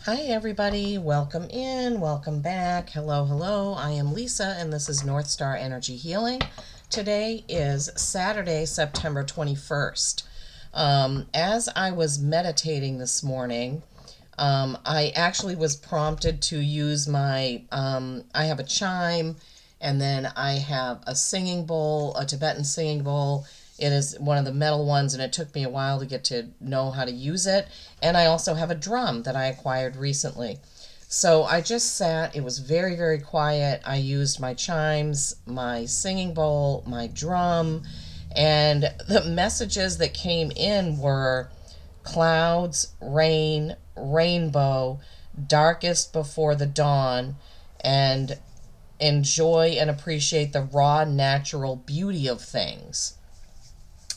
Hi everybody, welcome in, welcome back. Hello, hello. I am Lisa and this is North Star Energy Healing. Today is Saturday, September 21st. As I was meditating this morning, I actually was prompted to use I have a chime, and then I have a singing bowl, a Tibetan singing bowl. It is one of the metal ones, and it took me a while to get to know how to use it. And I also have a drum that I acquired recently. So I just sat, it was very, very quiet. I used my chimes, my singing bowl, my drum, and the messages that came in were clouds, rain, rainbow, darkest before the dawn, and enjoy and appreciate the raw natural beauty of things.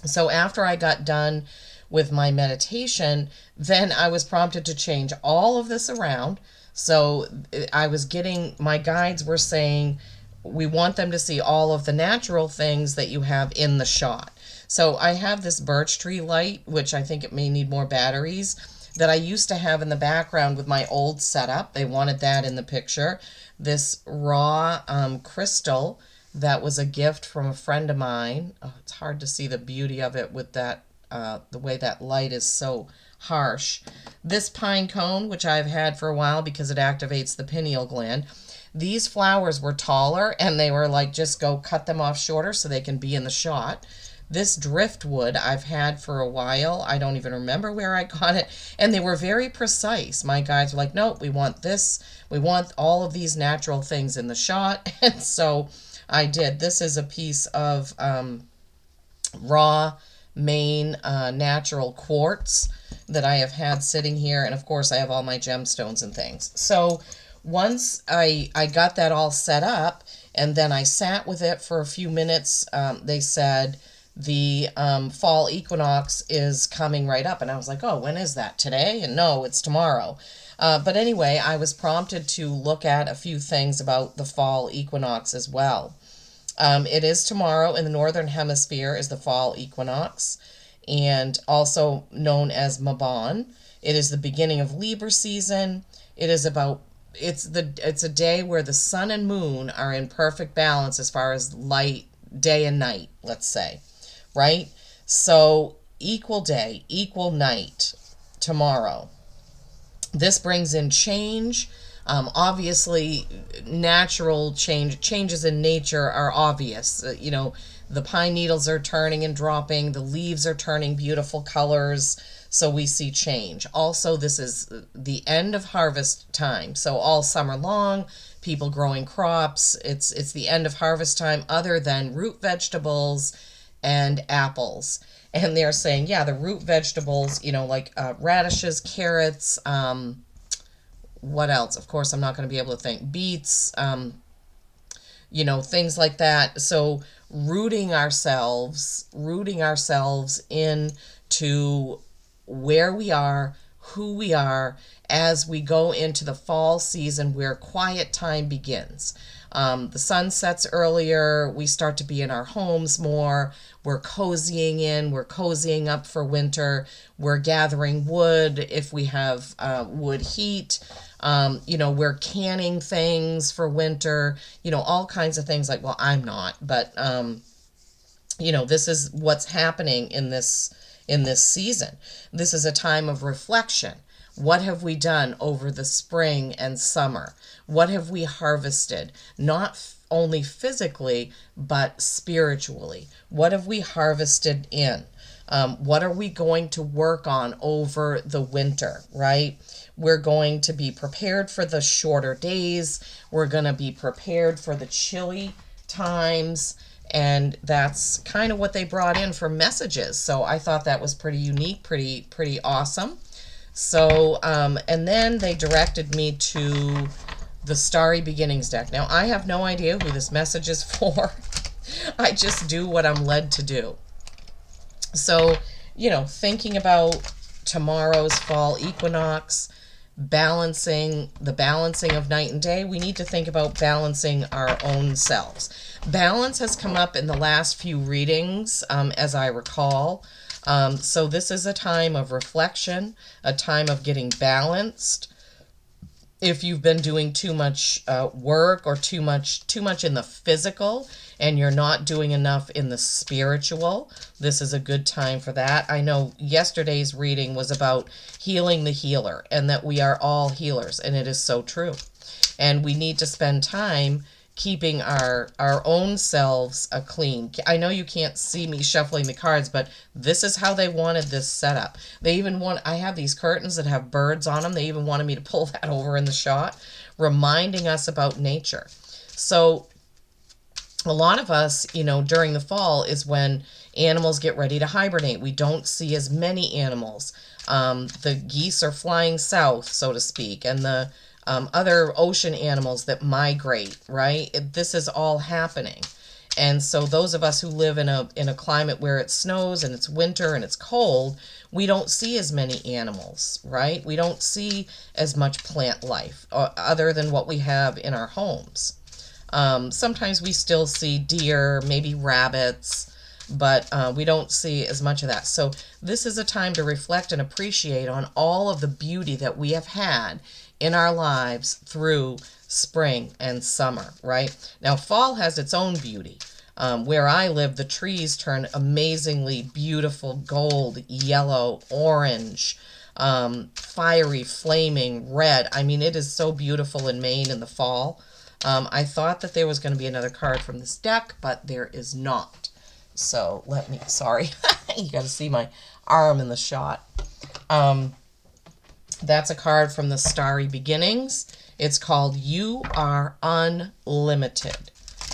So after I got done with my meditation, then I was prompted to change all of this around. So I was getting, my guides were saying, we want them to see all of the natural things that you have in the shot. So I have this birch tree light, which I think it may need more batteries, that I used to have in the background with my old setup. They wanted that in the picture. This raw crystal that was a gift from a friend of mine. Oh, it's hard to see the beauty of it with that, the way that light is so harsh. This pine cone, which I've had for a while because it activates the pineal gland. These flowers were taller and they were like, just go cut them off shorter so they can be in the shot. This driftwood I've had for a while. I don't even remember where I got it. And they were very precise. My guides were like, no, we want this. We want all of these natural things in the shot. And so I did. This is a piece of raw Maine natural quartz that I have had sitting here. And of course, I have all my gemstones and things. So once I got that all set up, and then I sat with it for a few minutes, they said the fall equinox is coming right up. And I was like, oh, when is that? Today? And no, it's tomorrow. But anyway, I was prompted to look at a few things about the fall equinox as well. It is tomorrow in the northern hemisphere is the fall equinox, and also known as Mabon. It is the beginning of Libra season. It is about it's a day where the sun and moon are in perfect balance as far as light, day and night, let's say, right? So equal day, equal night tomorrow. This brings in change. Obviously, natural changes in nature are obvious. The pine needles are turning and dropping, the leaves are turning beautiful colors, so we see change. Also, this is the end of harvest time, so all summer long, people growing crops. It's the end of harvest time, other than root vegetables and apples. And they're saying, yeah, the root vegetables, like radishes, carrots, what else? Of course, I'm not going to be able to think. Beets, things like that. So rooting ourselves into where we are, who we are, as we go into the fall season where quiet time begins. The sun sets earlier, we start to be in our homes more, we're cozying up for winter, we're gathering wood if we have wood heat, we're canning things for winter, all kinds of things like, well, I'm not, but, this is what's happening in this season. This is a time of reflection. What have we done over the spring and summer? What have we harvested? Not only physically, but spiritually. What have we harvested in? What are we going to work on over the winter, right? We're going to be prepared for the shorter days. We're going to be prepared for the chilly times. And that's kind of what they brought in for messages. So I thought that was pretty unique, pretty awesome. So, and then they directed me to the Starry Beginnings deck. Now, I have no idea who this message is for. I just do what I'm led to do. So, thinking about tomorrow's fall equinox, the balancing of night and day, we need to think about balancing our own selves. Balance has come up in the last few readings, as I recall. So this is a time of reflection, a time of getting balanced, if you've been doing too much work, or too much in the physical, and you're not doing enough in the spiritual, this is a good time for that. I know yesterday's reading was about healing the healer, and that we are all healers, and it is so true. And we need to spend time keeping our own selves clean. I know you can't see me shuffling the cards, but this is how they wanted this setup. They even want, I have these curtains that have birds on them. They even wanted me to pull that over in the shot, reminding us about nature. So a lot of us, during the fall is when animals get ready to hibernate. We don't see as many animals. The geese are flying south, so to speak, and the other ocean animals that migrate, right? This is all happening. And so those of us who live in a climate where it snows and it's winter and it's cold, we don't see as many animals, right? We don't see as much plant life other than what we have in our homes. Sometimes we still see deer, maybe rabbits, but we don't see as much of that. So this is a time to reflect and appreciate on all of the beauty that we have had in our lives through spring and summer, right? Now, fall has its own beauty. Where I live, the trees turn amazingly beautiful gold, yellow, orange, fiery, flaming red. I mean, it is so beautiful in Maine in the fall. I thought that there was going to be another card from this deck, but there is not. So let me, sorry, you got to see my arm in the shot. That's a card from the Starry Beginnings. It's called You Are Unlimited.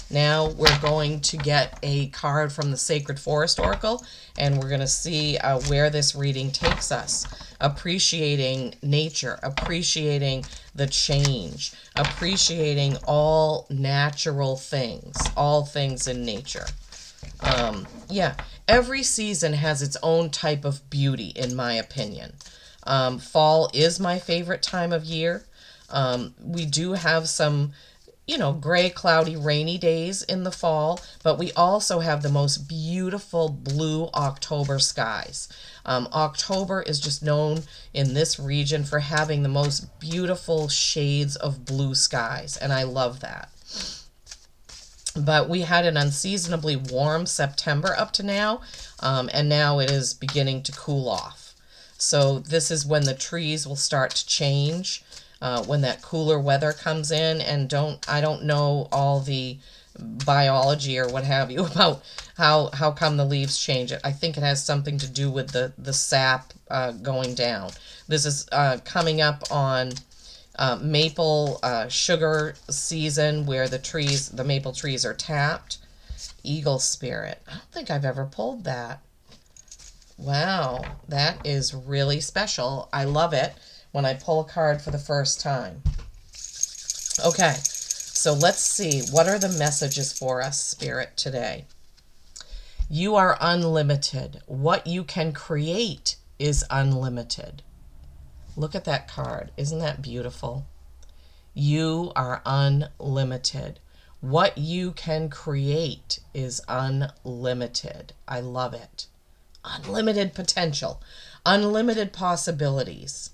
Now we're going to get a card from the Sacred Forest Oracle, and we're going to see where this reading takes us. Appreciating nature, appreciating the change, appreciating all natural things, all things in nature. Yeah, every season has its own type of beauty, in my opinion. Fall is my favorite time of year. We do have some, gray, cloudy, rainy days in the fall, but we also have the most beautiful blue October skies. October is just known in this region for having the most beautiful shades of blue skies, and I love that. But we had an unseasonably warm September up to now, and now it is beginning to cool off. So this is when the trees will start to change, when that cooler weather comes in. And I don't know all the biology or what have you about how come the leaves change. I think it has something to do with the sap going down. This is coming up on maple sugar season, where the maple trees are tapped. Eagle Spirit. I don't think I've ever pulled that. Wow, that is really special. I love it when I pull a card for the first time. Okay, so let's see. What are the messages for us, Spirit, today? You are unlimited. What you can create is unlimited. Look at that card. Isn't that beautiful? You are unlimited. What you can create is unlimited. I love it. Unlimited potential. Unlimited possibilities.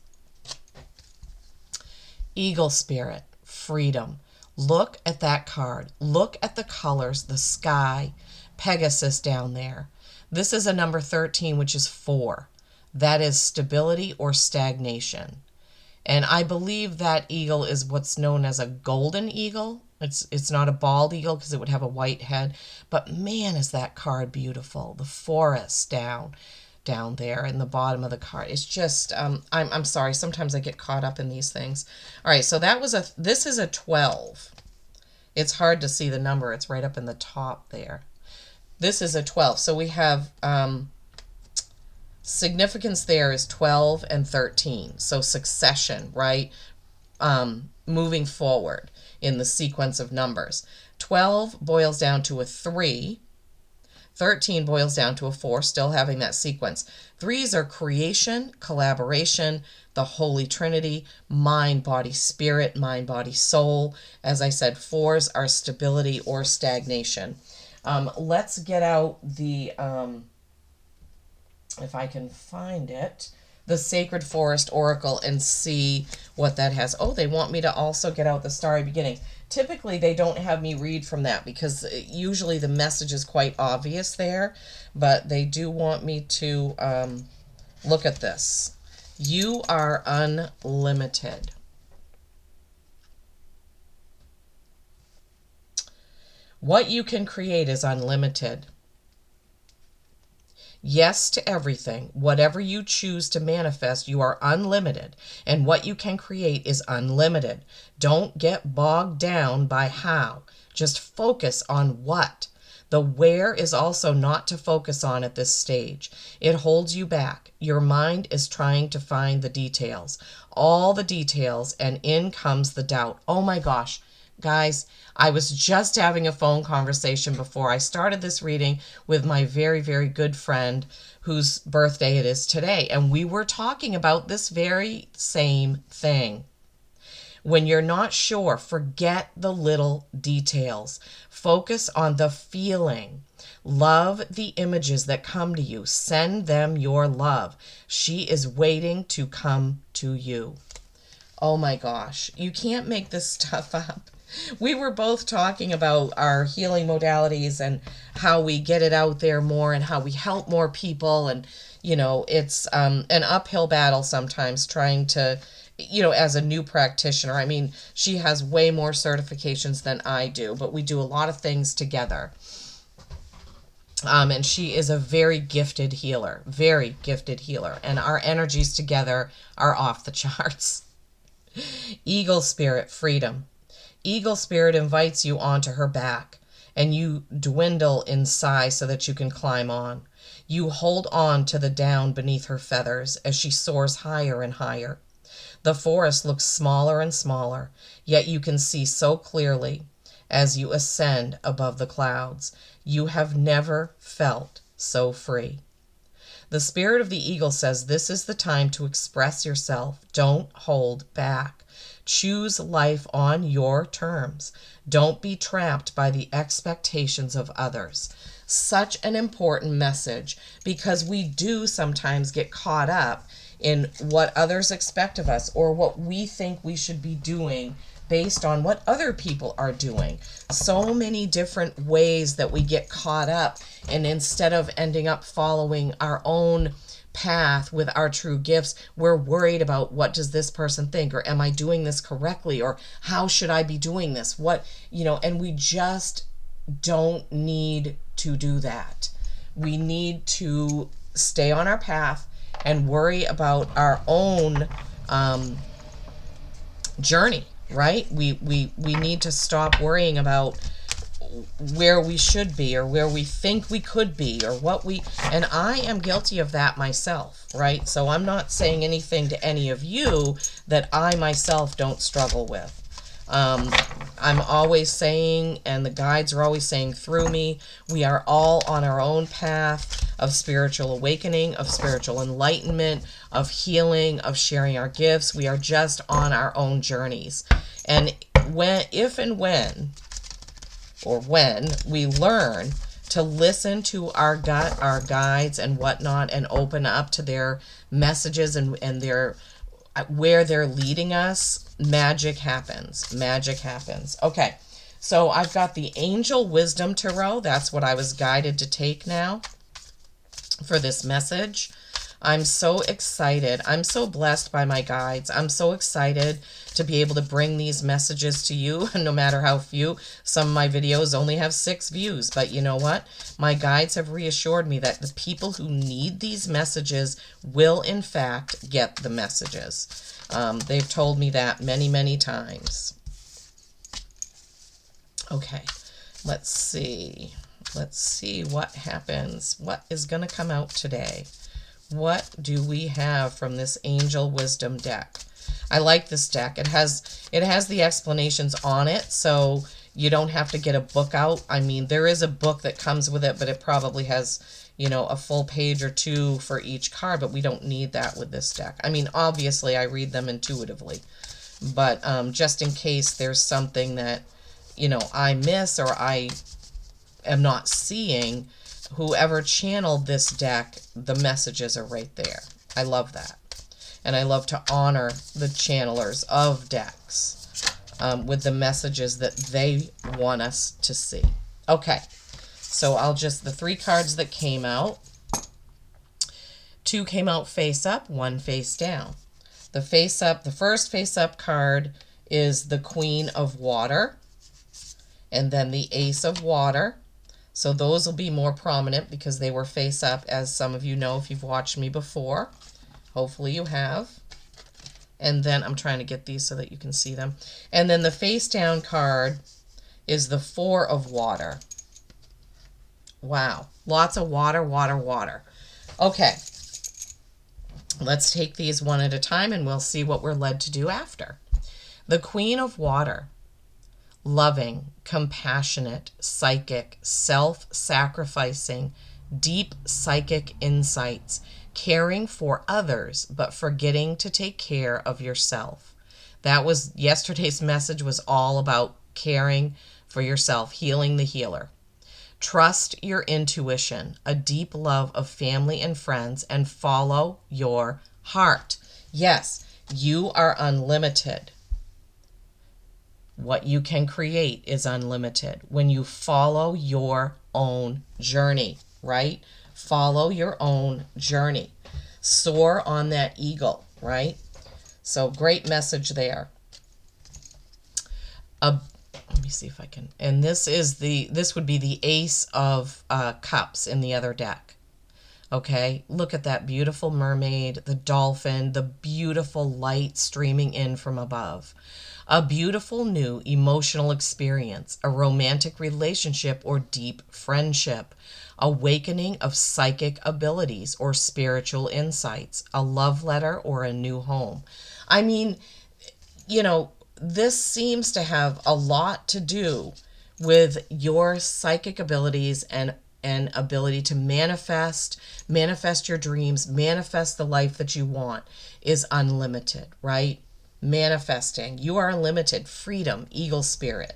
Eagle Spirit. Freedom. Look at that card. Look at the colors, the sky, Pegasus down there. This is a number 13, which is 4. That is stability or stagnation. And I believe that eagle is what's known as a golden eagle. It's not a bald eagle because it would have a white head. But man, is that card beautiful. The forest down there in the bottom of the card. It's just, I'm sorry, sometimes I get caught up in these things. All right, so this is a 12. It's hard to see the number. It's right up in the top there. This is a 12. So we have significance there is 12 and 13. So succession, right? Moving forward in the sequence of numbers. 12 boils down to a 3. 13 boils down to a 4, still having that sequence. 3s are creation, collaboration, the Holy Trinity, mind, body, spirit, mind, body, soul. As I said, 4s are stability or stagnation. Let's get out the, if I can find it, the Sacred Forest Oracle, and see what that has. Oh, they want me to also get out the starry beginning. Typically, they don't have me read from that because usually the message is quite obvious there, but they do want me to look at this. You are unlimited. What you can create is unlimited. Yes to everything. Whatever you choose to manifest, you are unlimited. And what you can create is unlimited. Don't get bogged down by how. Just focus on what. The where is also not to focus on at this stage. It holds you back. Your mind is trying to find the details. All the details, and in comes the doubt. Oh my gosh. Guys, I was just having a phone conversation before I started this reading with my very, very good friend whose birthday it is today. And we were talking about this very same thing. When you're not sure, forget the little details. Focus on the feeling. Love the images that come to you. Send them your love. She is waiting to come to you. Oh my gosh, you can't make this stuff up. We were both talking about our healing modalities and how we get it out there more and how we help more people. And, you know, it's an uphill battle sometimes trying to, you know, as a new practitioner. I mean, she has way more certifications than I do, but we do a lot of things together. And she is a very gifted healer, and our energies together are off the charts. Eagle spirit, freedom. Eagle spirit invites you onto her back, and you dwindle in size so that you can climb on. You hold on to the down beneath her feathers as she soars higher and higher. The forest looks smaller and smaller, yet you can see so clearly as you ascend above the clouds. You have never felt so free. The spirit of the eagle says this is the time to express yourself. Don't hold back. Choose life on your terms. Don't be trapped by the expectations of others. Such an important message, because we do sometimes get caught up in what others expect of us or what we think we should be doing based on what other people are doing. So many different ways that we get caught up, and instead of ending up following our own path with our true gifts, we're worried about what does this person think, or am I doing this correctly, or how should I be doing this, what, you know, and we just don't need to do that. We need to stay on our path and worry about our own journey, right? We need to stop worrying about where we should be or where we think we could be or what we, and I am guilty of that myself, right? So I'm not saying anything to any of you that I myself don't struggle with. I'm always saying, and the guides are always saying through me, we are all on our own path of spiritual awakening, of spiritual enlightenment, of healing, of sharing our gifts. We are just on our own journeys. And when we learn to listen to our gut, our guides and whatnot, and open up to their messages and their where they're leading us, magic happens. Magic happens. Okay, so I've got the Angel Wisdom Tarot. That's what I was guided to take now for this message. I'm so excited. I'm so blessed by my guides. I'm so excited to be able to bring these messages to you, no matter how few. Some of my videos only have 6 views, but you know what? My guides have reassured me that the people who need these messages will, in fact, get the messages. They've told me that many, many times. Okay, let's see. Let's see what happens. What is going to come out today? What do we have from this Angel Wisdom deck? I like this deck. It has the explanations on it, so you don't have to get a book out. I mean, there is a book that comes with it, but it probably has, you know, a full page or 2 for each card, but we don't need that with this deck. I mean, obviously, I read them intuitively, but just in case there's something that, you know, I miss or I am not seeing, whoever channeled this deck, the messages are right there. I love that. And I love to honor the channelers of decks with the messages that they want us to see. Okay, so I'll just, the 3 cards that came out, 2 came out face up, 1 face down. The face up, the first face up card is the Queen of Water, and then the Ace of Water. So those will be more prominent because they were face up, as some of you know if you've watched me before. Hopefully you have. And then I'm trying to get these so that you can see them. And then the face down card is the 4 of Water. Wow. Lots of water, water, water. Okay. Let's take these one at a time and we'll see what we're led to do after. The Queen of Water. Loving, compassionate, psychic, self-sacrificing, deep psychic insights, caring for others, but forgetting to take care of yourself. That was yesterday's message, was all about caring for yourself, healing the healer. Trust your intuition, a deep love of family and friends, and follow your heart. Yes, you are unlimited. What you can create is unlimited when you follow your own journey, right? Follow your own journey. Soar on that eagle, right? So great message there. Let me see if I can. And this would be the Ace of Cups in the other deck. Okay, look at that beautiful mermaid, the dolphin, the beautiful light streaming in from above. A beautiful new emotional experience, a romantic relationship or deep friendship, awakening of psychic abilities or spiritual insights, a love letter or a new home. I mean, you know, this seems to have a lot to do with your psychic abilities and ability to manifest your dreams, manifest the life that you want is unlimited, right? Manifesting. You are limited. Freedom, eagle spirit.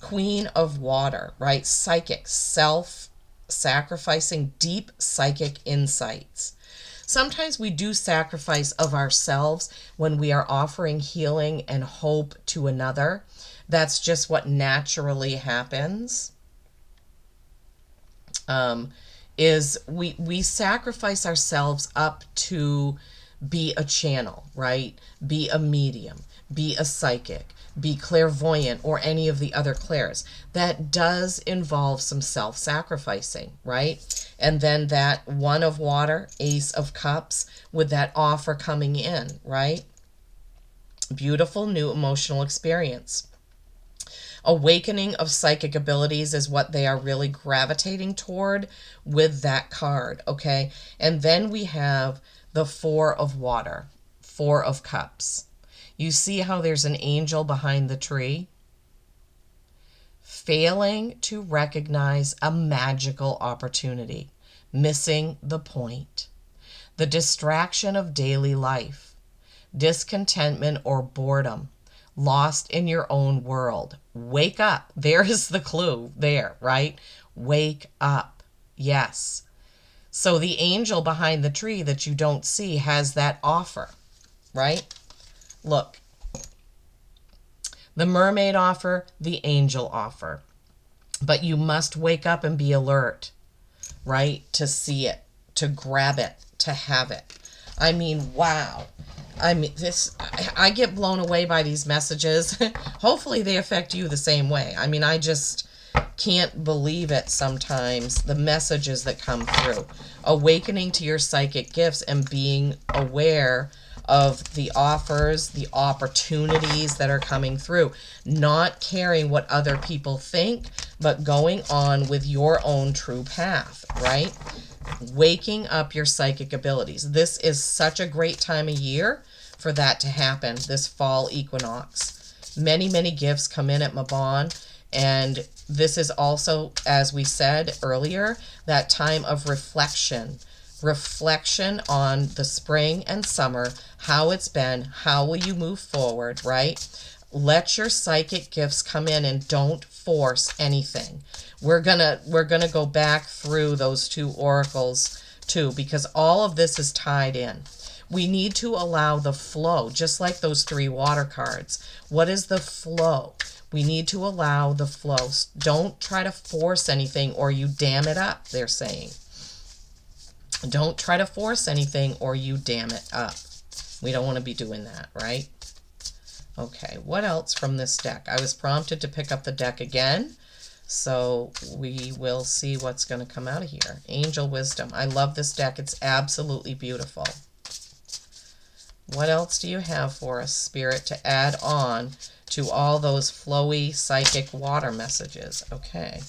Queen of Water, right? Psychic, self-sacrificing, deep psychic insights. Sometimes we do sacrifice of ourselves when we are offering healing and hope to another. That's just what naturally happens. Is we sacrifice ourselves up to be a channel, right? Be a medium, be a psychic, be clairvoyant, or any of the other clairs. That does involve some self-sacrificing, right? And then that 1 of Water, Ace of Cups, with that offer coming in, right? Beautiful new emotional experience. Awakening of psychic abilities is what they are really gravitating toward with that card, okay? And then we have the 4 of Water, 4 of Cups. You see how there's an angel behind the tree? Failing to recognize a magical opportunity, missing the point. The distraction of daily life, discontentment or boredom, lost in your own world. Wake up. There is the clue there, right? Wake up. Yes. So the angel behind the tree that you don't see has that offer, right? Look. The mermaid offer, the angel offer. But you must wake up and be alert, right? To see it, to grab it, to have it. I mean, wow. I mean, I get blown away by these messages. Hopefully they affect you the same way. I mean, I just can't believe it sometimes, the messages that come through. Awakening to your psychic gifts and being aware of the offers, the opportunities that are coming through. Not caring what other people think, but going on with your own true path, right? Waking up your psychic abilities. This is such a great time of year for that to happen, this fall equinox. Many, many gifts come in at Mabon, and this is also, as we said earlier, that time of reflection. Reflection on the spring and summer, how it's been, how will you move forward, right? Let your psychic gifts come in and don't force anything. We're gonna go back through those 2 oracles too, because all of this is tied in. We need to allow the flow, just like those 3 water cards. What is the flow? We need to allow the flow. Don't try to force anything or you dam it up, they're saying. Don't try to force anything or you dam it up. We don't want to be doing that, right? Okay, what else from this deck? I was prompted to pick up the deck again, so we will see what's going to come out of here. Angel Wisdom. I love this deck. It's absolutely beautiful. What else do you have for us, Spirit, to add on to all those flowy psychic water messages? Okay.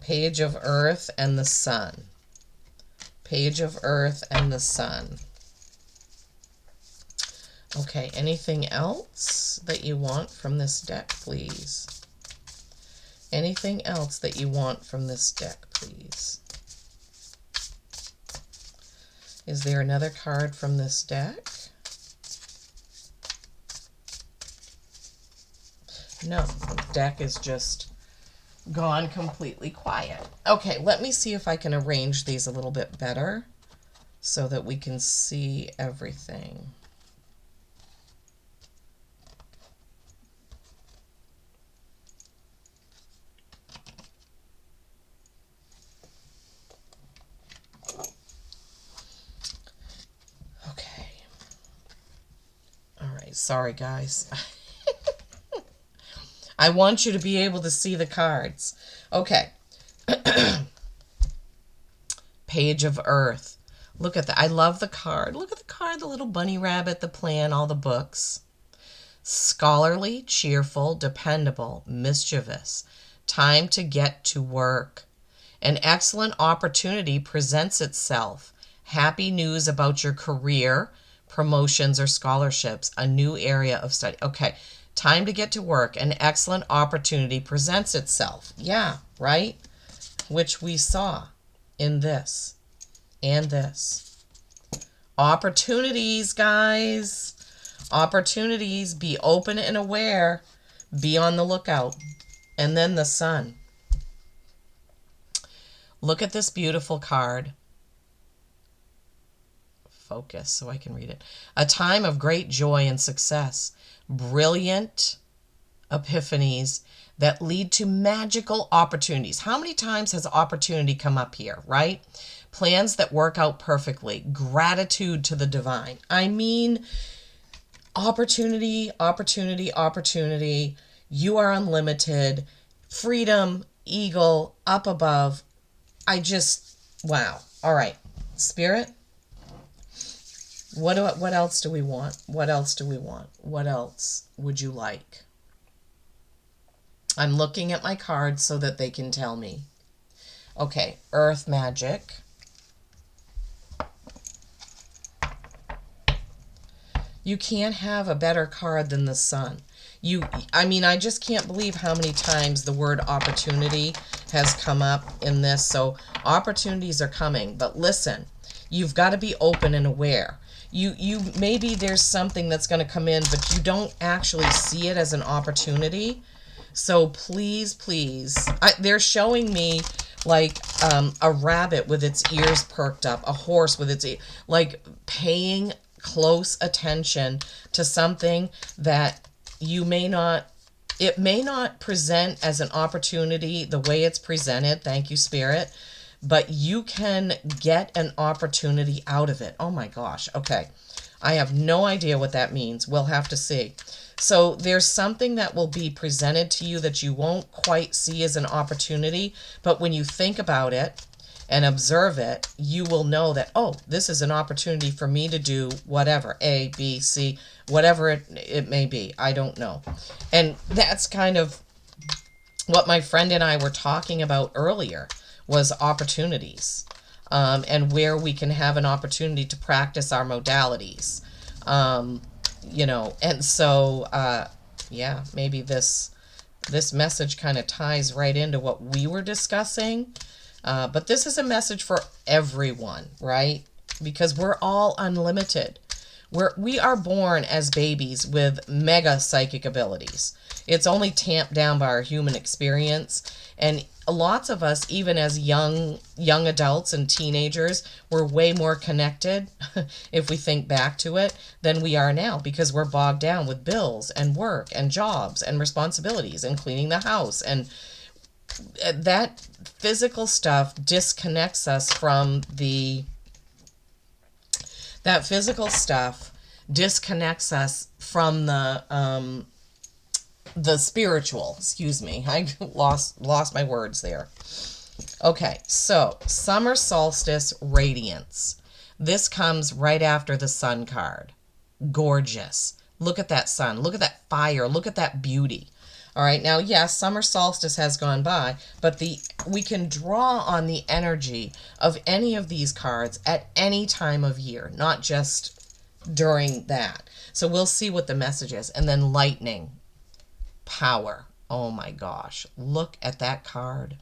Page of Earth and the Sun. Page of Earth and the Sun. Okay, anything else that you want from this deck, please? Anything else that you want from this deck, please? Is there another card from this deck? No, the deck is just gone completely quiet. Okay, let me see if I can arrange these a little bit better so that we can see everything. Okay. All right, sorry guys. I want you to be able to see the cards. Okay. Page of Earth. Look at that. I love the card. Look at the card, the little bunny rabbit, the plan, all the books. Scholarly, cheerful, dependable, mischievous. Time to get to work. An excellent opportunity presents itself. Happy news about your career, promotions, or scholarships. A new area of study. Okay. Time to get to work. An excellent opportunity presents itself. Yeah, right? Which we saw in this and this. Opportunities, guys. Opportunities. Be open and aware. Be on the lookout. And then the Sun. Look at this beautiful card. Focus so I can read it. A time of great joy and success. Brilliant epiphanies that lead to magical opportunities. How many times has opportunity come up here, right? Plans that work out perfectly. Gratitude to the divine. I mean, opportunity, opportunity, opportunity. You are unlimited. Freedom, eagle, up above. Wow. All right. Spirit. What else do we want? What else do we want? What else would you like? I'm looking at my cards so that they can tell me. Okay, Earth Magic. You can't have a better card than the Sun. I just can't believe how many times the word opportunity has come up in this. So opportunities are coming. But listen, you've got to be open and aware. You maybe there's something that's going to come in, but you don't actually see it as an opportunity. So please, they're showing me like a rabbit with its ears perked up, a horse with its like paying close attention to something that it may not present as an opportunity the way it's presented. Thank you, Spirit. But you can get an opportunity out of it. Oh my gosh. Okay. I have no idea what that means. We'll have to see. So there's something that will be presented to you that you won't quite see as an opportunity. But when you think about it and observe it, you will know that, oh, this is an opportunity for me to do whatever, A, B, C, whatever it may be. I don't know. And that's kind of what my friend and I were talking about earlier. Was opportunities and where we can have an opportunity to practice our modalities, and so yeah, maybe this message kind of ties right into what we were discussing, but this is a message for everyone, right? Because we're all unlimited. We are born as babies with mega psychic abilities. It's only tamped down by our human experience. And lots of us, even as young adults and teenagers, were way more connected if we think back to it than we are now, because we're bogged down with bills and work and jobs and responsibilities and cleaning the house, and that physical stuff disconnects us from that physical stuff disconnects us from the spiritual. Excuse me, I lost my words there. Okay, so summer solstice radiance. This comes right after the sun card. Gorgeous. Look at that sun. Look at that fire. Look at that beauty. All right, now, yes, summer solstice has gone by, but we can draw on the energy of any of these cards at any time of year, not just during that. So we'll see what the message is. And then lightning, power. Oh my gosh, look at that card.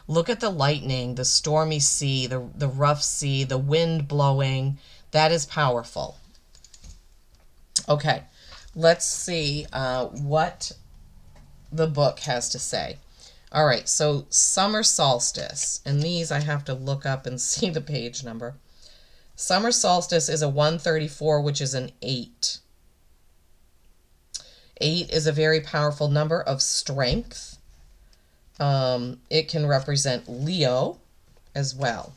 Look at the lightning, the stormy sea, the rough sea, the wind blowing. That is powerful. Okay, let's see what the book has to say. All right, so summer solstice, and these I have to look up and see the page number. Summer solstice is a 134, which is an 8. 8 is a very powerful number of strength. It can represent Leo as well.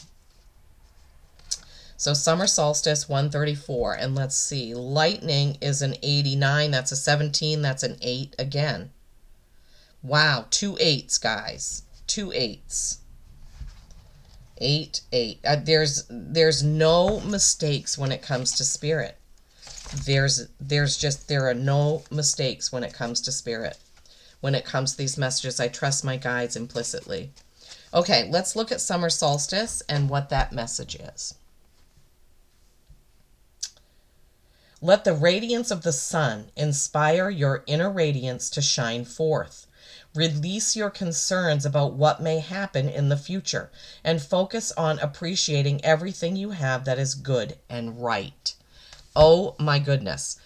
So summer solstice 134, and let's see, lightning is an 89, that's a 17, that's an 8 again. Wow, 2 8s, guys. 2 8s. 8 8. There's no mistakes when it comes to spirit. There are no mistakes when it comes to spirit. When it comes to these messages, I trust my guides implicitly. Okay, let's look at summer solstice and what that message is. Let the radiance of the sun inspire your inner radiance to shine forth. Release your concerns about what may happen in the future and focus on appreciating everything you have that is good and right. Oh my goodness.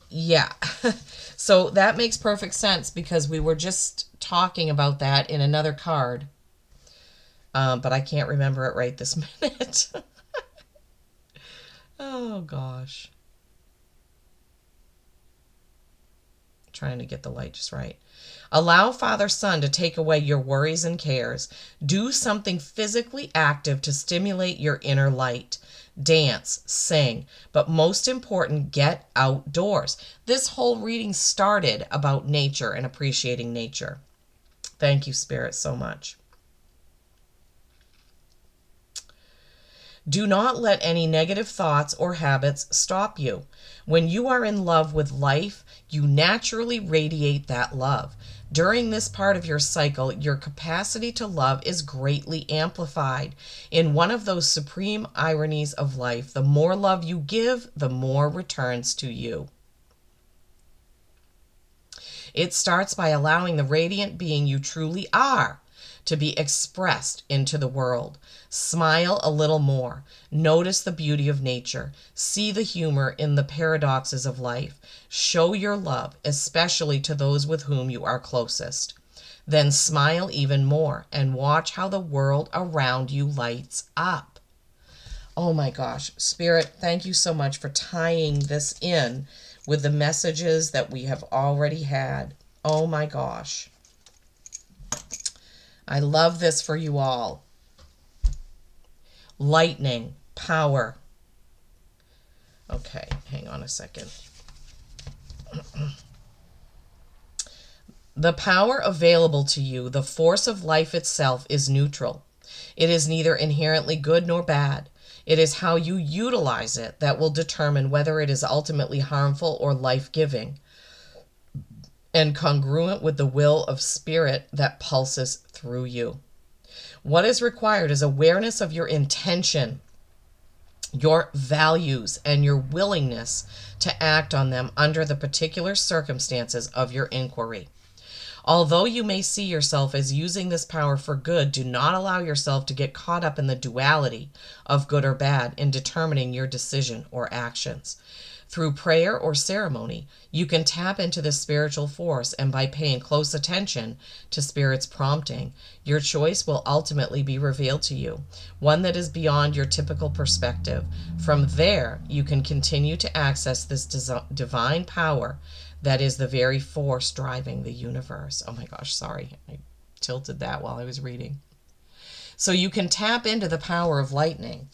Yeah. So that makes perfect sense because we were just talking about that in another card. But I can't remember it right this minute. Oh gosh. Trying to get the light just right. Allow Father Sun to take away your worries and cares. Do something physically active to stimulate your inner light. Dance, sing, but most important, get outdoors. This whole reading started about nature and appreciating nature. Thank you, Spirit, so much. Do not let any negative thoughts or habits stop you. When you are in love with life, you naturally radiate that love. During this part of your cycle, your capacity to love is greatly amplified. In one of those supreme ironies of life, the more love you give, the more returns to you. It starts by allowing the radiant being you truly are to be expressed into the world. Smile a little more. Notice the beauty of nature. See the humor in the paradoxes of life. Show your love, especially to those with whom you are closest. Then smile even more and watch how the world around you lights up. Oh my gosh, Spirit, thank you so much for tying this in with the messages that we have already had. Oh my gosh. I love this for you all. Lightning, power. Okay, hang on a second. The power available to you, the force of life itself, is neutral. It is neither inherently good nor bad. It is how you utilize it that will determine whether it is ultimately harmful or life-giving and congruent with the will of spirit that pulses through you. What is required is awareness of your intention, your values, and your willingness to act on them under the particular circumstances of your inquiry. Although you may see yourself as using this power for good, do not allow yourself to get caught up in the duality of good or bad in determining your decision or actions. Through prayer or ceremony, you can tap into this spiritual force, and by paying close attention to Spirit's prompting, your choice will ultimately be revealed to you, one that is beyond your typical perspective. From there, you can continue to access this divine power that is the very force driving the universe. Oh my gosh, sorry. I tilted that while I was reading. So you can tap into the power of lightning,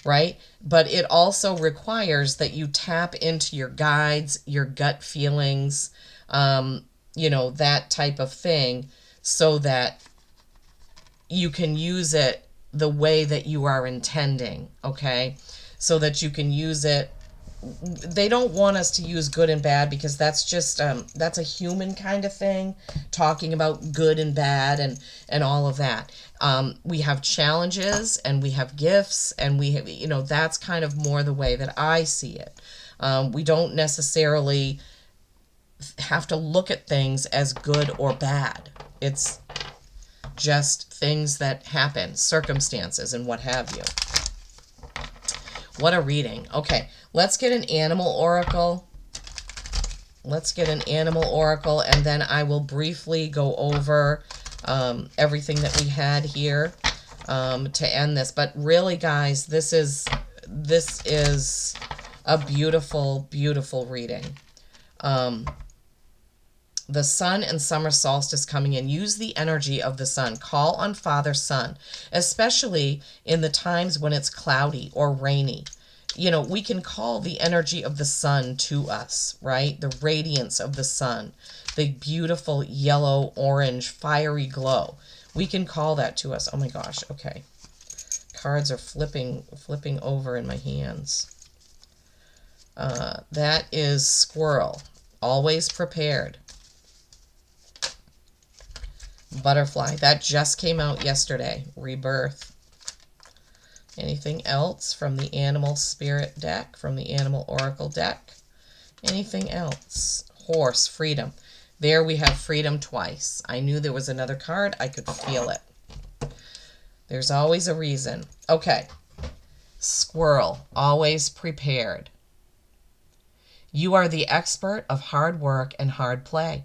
right? But it also requires that you tap into your guides, your gut feelings, that type of thing, so that you can use it the way that you are intending, okay? So that you can use it. They don't want us to use good and bad, because that's just that's a human kind of thing, talking about good and bad and all of that. We have challenges and we have gifts, and we have, that's kind of more the way that I see it. We don't necessarily have to look at things as good or bad. It's just things that happen, circumstances and what have you. What a reading. Okay, let's get an animal oracle. Let's get an animal oracle, and then I will briefly go over everything that we had here to end this. But really, guys, this is a beautiful, beautiful reading. The sun and summer solstice coming in. Use the energy of the sun. Call on Father Sun, especially in the times when it's cloudy or rainy. We can call the energy of the sun to us, right? The radiance of the sun, the beautiful yellow, orange, fiery glow. We can call that to us. Oh my gosh, okay. Cards are flipping over in my hands. That is squirrel. Always prepared. Butterfly. That just came out yesterday. Rebirth. Anything else from the Animal Spirit deck, from the Animal Oracle deck? Anything else? Horse. Freedom. There we have freedom twice. I knew there was another card. I could feel it. There's always a reason. Okay. Squirrel. Always prepared. You are the expert of hard work and hard play.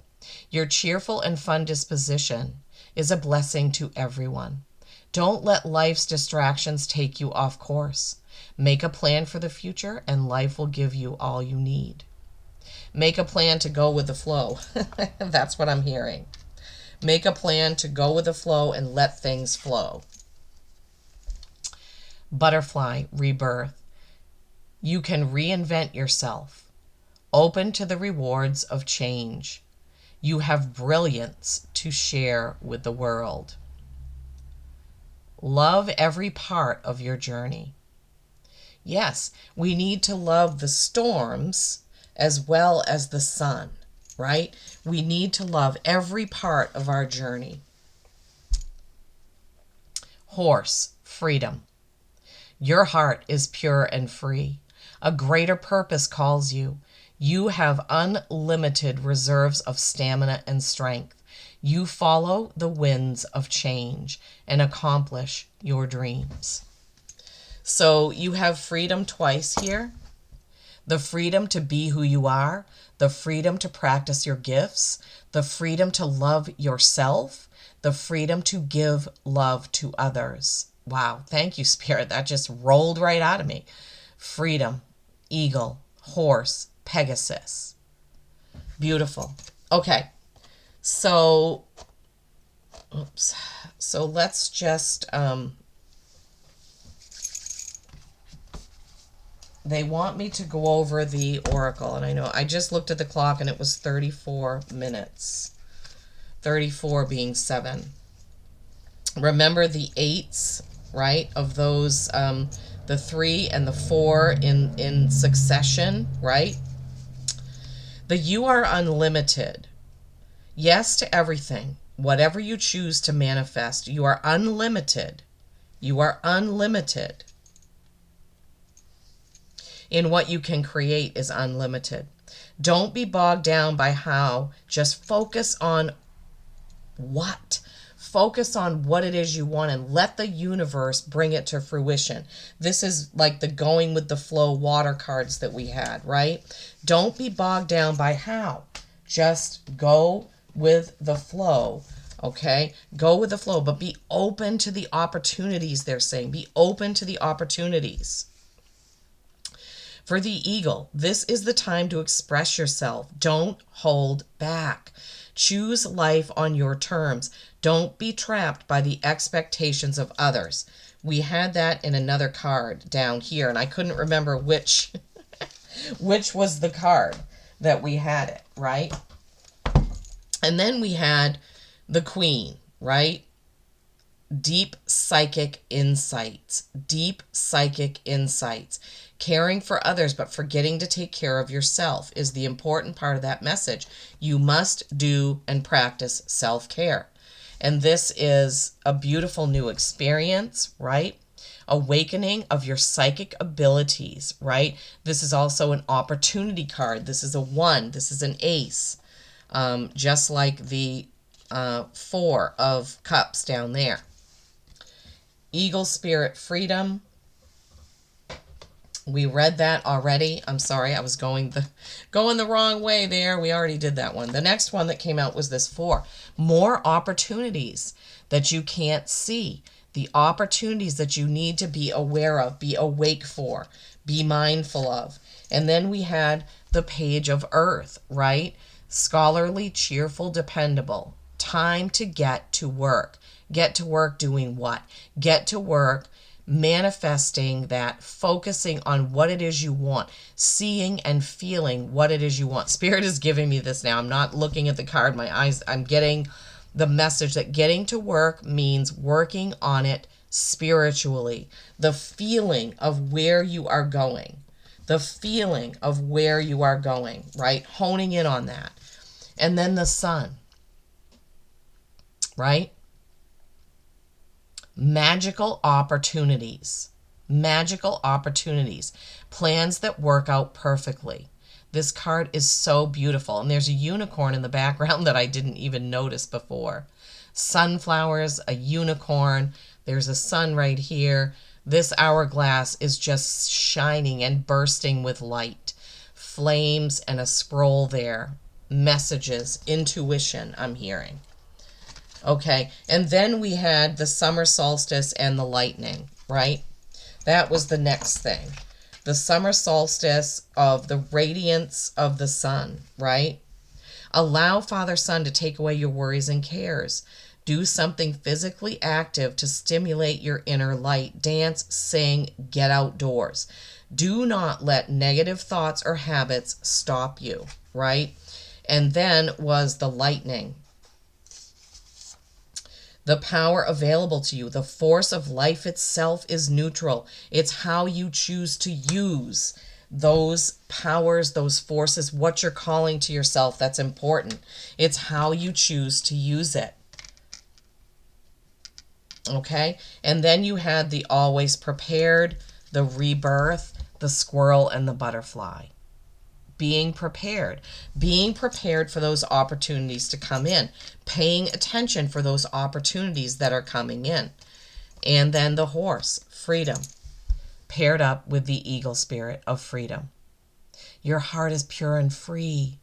Your cheerful and fun disposition is a blessing to everyone. Don't let life's distractions take you off course. Make a plan for the future, and life will give you all you need. Make a plan to go with the flow. That's what I'm hearing. Make a plan to go with the flow and let things flow. Butterfly. Rebirth. You can reinvent yourself. Open to the rewards of change. You have brilliance to share with the world. Love every part of your journey. Yes, we need to love the storms as well as the sun, right? We need to love every part of our journey. Horse. Freedom. Your heart is pure and free. A greater purpose calls you. You have unlimited reserves of stamina and strength. You follow the winds of change and accomplish your dreams. So you have freedom twice here. The freedom to be who you are, the freedom to practice your gifts, the freedom to love yourself, the freedom to give love to others. Wow, thank you, Spirit. That just rolled right out of me. Freedom, eagle, horse, Pegasus. Beautiful. Okay. So let's just, they want me to go over the oracle, and I know I just looked at the clock and it was 34 minutes. 34 being 7. Remember the 8s, right, of those, the 3 and the 4 in succession, right? The you are unlimited. Yes to everything. Whatever you choose to manifest, you are unlimited. You are unlimited. In what you can create is unlimited. Don't be bogged down by how. Just focus on what? Focus on what it is you want and let the universe bring it to fruition. This is like the going with the flow water cards that we had, right? Don't be bogged down by how. Just go with the flow, okay? Go with the flow, but be open to the opportunities, they're saying. Be open to the opportunities. For the eagle, this is the time to express yourself. Don't hold back. Choose life on your terms. Don't be trapped by the expectations of others. We had that in another card down here, and I couldn't remember which which was the card that we had it, right? And then we had the queen, right? Deep psychic insights. Deep psychic insights. Caring for others, but forgetting to take care of yourself is the important part of that message. You must do and practice self-care. And this is a beautiful new experience, right? Awakening of your psychic abilities, right? This is also an opportunity card. This is a 1. This is an ace. Just like the 4 of cups down there. Eagle spirit freedom. We read that already. I'm sorry, I was going the wrong way there. We already did that one. The next one that came out was this 4. More opportunities that you can't see. The opportunities that you need to be aware of, be awake for, be mindful of. And then we had the page of earth, right? Scholarly, cheerful, dependable. Time to get to work. Get to work doing what? Get to work manifesting that, focusing on what it is you want, seeing and feeling what it is you want. Spirit is giving me this now. I'm not looking at the card. My eyes, I'm getting the message that getting to work means working on it spiritually. The feeling of where you are going. The feeling of where you are going, right? Honing in on that. And then the sun, right? Magical opportunities. Magical opportunities. Plans that work out perfectly. This card is so beautiful. And there's a unicorn in the background that I didn't even notice before. Sunflowers, a unicorn. There's a sun right here. This hourglass is just shining and bursting with light. Flames and a scroll there. Messages, intuition, I'm hearing. Okay, and then we had the summer solstice and the lightning, right? That was the next thing. The summer solstice of the radiance of the sun, right? Allow Father Sun to take away your worries and cares. Do something physically active to stimulate your inner light. Dance, sing, get outdoors. Do not let negative thoughts or habits stop you, right? And then was the lightning. The power available to you, the force of life itself is neutral. It's how you choose to use those powers, those forces, what you're calling to yourself that's important. It's how you choose to use it. Okay? And then you had the always prepared, the rebirth, the squirrel, and the butterfly. Being prepared for those opportunities to come in, paying attention for those opportunities that are coming in. And then the horse, freedom, paired up with the eagle spirit of freedom. Your heart is pure and free.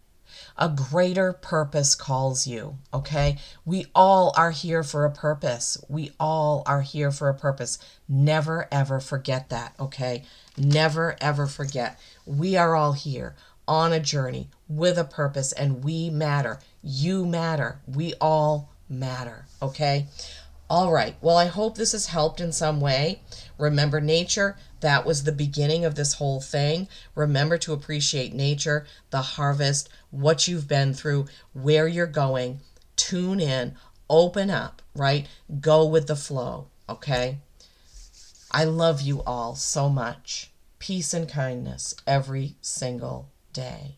A greater purpose calls you, okay? We all are here for a purpose. We all are here for a purpose. Never, ever forget that, okay? Never, ever forget. We are all here on a journey with a purpose, and we matter. You matter. We all matter, okay? All right. Well, I hope this has helped in some way. Remember nature. That was the beginning of this whole thing. Remember to appreciate nature, the harvest, what you've been through, where you're going. Tune in, open up, right? Go with the flow, okay? I love you all so much. Peace and kindness every single day.